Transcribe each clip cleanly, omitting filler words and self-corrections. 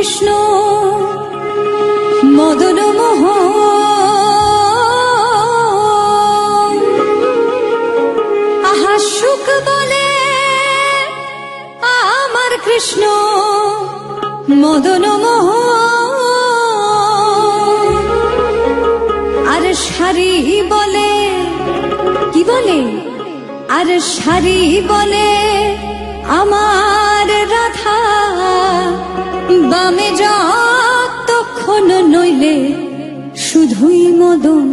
কৃষ্ণ মদন মোহন, আহা সুখ বলে আমার কৃষ্ণ মদন মোহন। আর শাড়ি বলে কি বলে, আর শাড়ি বলে আমার রাধা, বামে যতক্ষণ নইলে শুধুই মদন।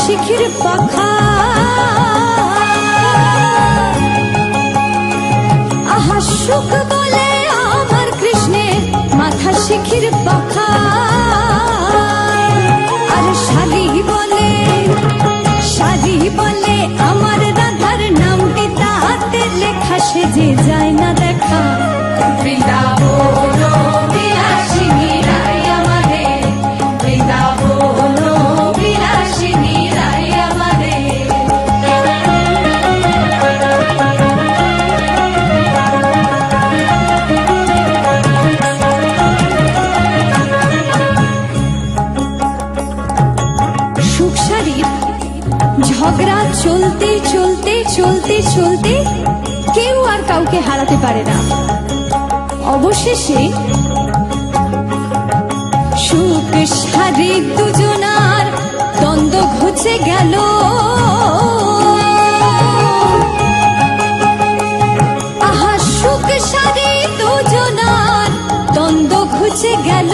শিখির পাখা, আহা সুখ বলে আমার কৃষ্ণের মাথা শিখির পাখা। আর শাড়ি বলে আমার রাধার নামটি তাতে লেখা, সেজে যায় না দেখা। বৃন্দাবন বিলাসিনী রাই আমাদের, বৃন্দাবন বিলাসিনী রাই আমাদের। সুখ শাড়ির ঝগড়া চলতে চলতে চলতে চলতে কেউ আর কাউকে হারাতে পারে না। অবশেষে সুখ শাড়ি দুজনার দ্বন্দ্ব ঘুচে গেল। আহা সুখ শাড়ি দুজনার দ্বন্দ্ব ঘুচে গেল।